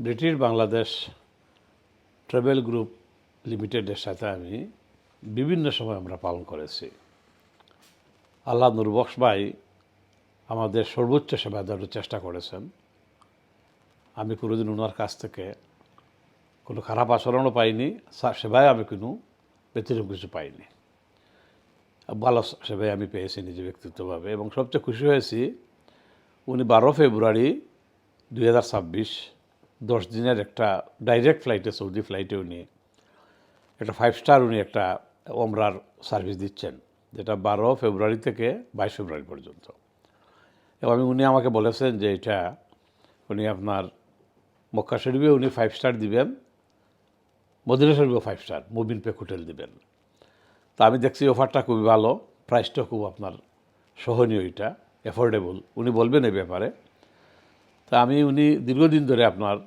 British Bangladesh travel group লিমিটেডের সাথে আমি বিভিন্ন সময় আমরা পালন করেছি। আল্লাহ নুরবক্স ভাই আমাদের সর্বোচ্চ সেবা দেওয়ার চেষ্টা করেছেন। আমি কোনোদিন ওনার কাছ থেকে কোনো খারাপ আচরণও পাইনি, সেবায় আমি কোনো ব্যতিক্রম কিছু পাইনি। ভালো সেবাই আমি পেয়েছি নিজে ব্যক্তিগতভাবে, এবং সবচেয়ে খুশি হয়েছি উনি 12 ফেব্রুয়ারি 2026 10 দিনের একটা ডাইরেক্ট ফ্লাইটে, সৌদি ফ্লাইটে উনি একটা 5 স্টার উনি একটা ওমরার সার্ভিস দিচ্ছেন, যেটা 12 ফেব্রুয়ারি থেকে 22 ফেব্রুয়ারি পর্যন্ত। এবং উনি আমাকে বলেছেন যে এটা উনি আপনার মক্কা শরীফে উনি 5 স্টার দিবেন, মদিনা শরীফেও 5 স্টার মুবিন পেক হোটেল দিবেন। তা আমি দেখছি অফারটা খুবই ভালো, প্রাইসটা খুব আপনার সহনীয়, এটা অ্যাফোর্ডেবল। উনি বলবেন এই ব্যাপারে। তা উনি দীর্ঘদিন ধরে আপনার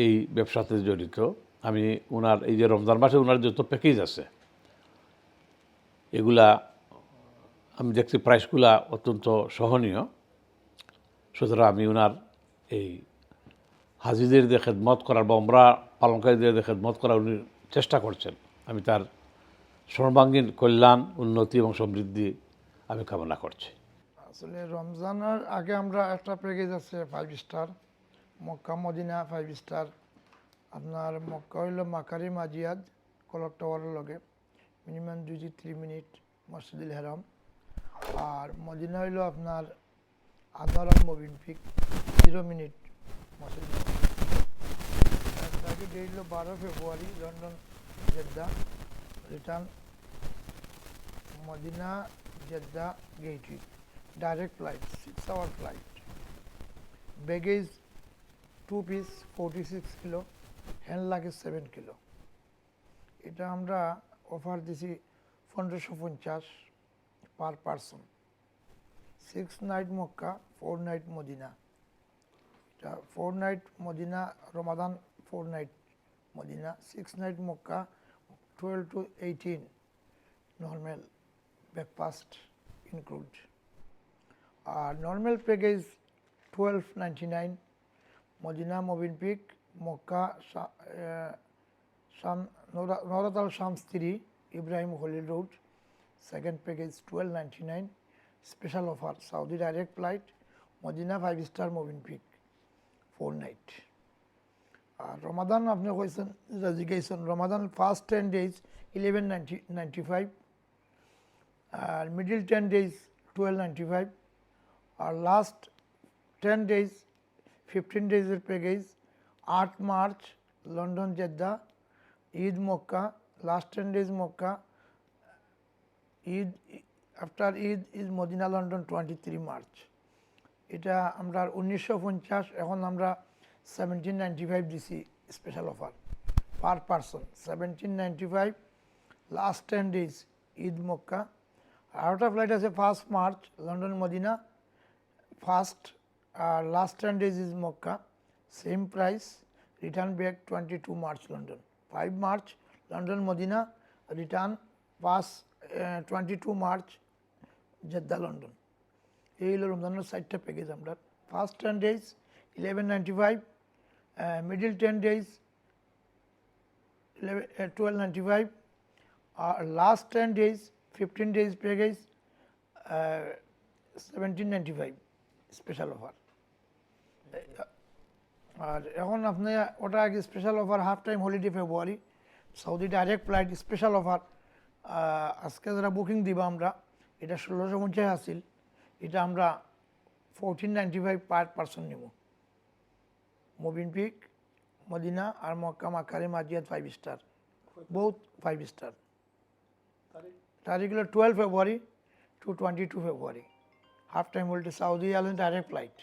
এই ব্যবসাতে জড়িত। আমি ওনার এই যে রমজান মাসে ওনার যত প্যাকেজ আছে এগুলা আমি দেখছি প্রাইসগুলা অত্যন্ত সহনীয়। সুতরাং আমি ওনার এই হাজিদের দিয়ে খেদমত করার বা ওমরা পালনকারীদের দিয়ে খেদমত করার উনি চেষ্টা করছেন। আমি তার সর্বাঙ্গীন কল্যাণ, উন্নতি এবং সমৃদ্ধি আমি কামনা করছি। আসলে রমজানের আগে আমরা একটা প্যাকেজ আছে 5 স্টার, মক্কা মদিনা 5 স্টার। আপনার মক্কা হইল মাকারি মাজিয়াদ কলক টাওয়ারের লগে, মিনিমাম 2-3 মিনিট মসজিদুল হারাম। আর মদিনা হইল আপনার আদার মুবিন পিক 0 মিনিট মসজিদ। ডেট হইল 12 ফেব্রুয়ারি London Jeddah return Medina Jeddah gateway, direct flight, 6-hour flight. Baggage 2 piece 46 kilo, hand luggage 7 kilo. এটা আমরা অফার দিছি 1550 per person. 6 night Makkah, 4 night Madinah. এটা 4 night Madinah Ramadan, 4 night Madinah, 6 night Makkah, 12 to 18 normal breakfast include. Normal package 1299 Modina Mobin Peak Mokka Norat Al Shams 3 Ibrahim Khalil Road. Second package 1299 special offer Saudi direct flight Modina 5 star Mobin Peak 4 night. Ramadan apni koysen resignation Ramadan first 10 days 1195 middle 10 days 1295 আর last 10 days 15 days package 8 March London Jeddah, Eid Makkah, last 10 days Makkah, Eid after Eid is Madinah London 23 March. এটা আমরা 1950, এখন আমরা 1795 দিছি special offer per person 1795 last 10 days Eid Makkah. আরেকটা flight আছে 1 March London Madinah, first last 10 days is Mecca, same price, return back 22 March London, 5 March London Medina, return pass 22 March Jeddah London. এই হলো রমজানের 4টা package আমরা। First 10 days 1195, middle 10 days 1295, আর last 10 days 15 days package 1795 special offer. আর এখন আপনি ওটা আগে special offer half time holiday ফেব্রুয়ারি Saudi direct flight special offer. আজকে যারা বুকিং দিব আমরা, এটা 1650 আসিল, এটা আমরা 1495 পার পারসন নেব। মুবিন পিক মদিনা আর মক্কা মাকারি মাজিয়াদ 5 স্টার, বোথ 5 স্টার। তারিখ হলো 12 ফেব্রুয়ারি to 22 February. Half time will to Saudi Airlines direct flight.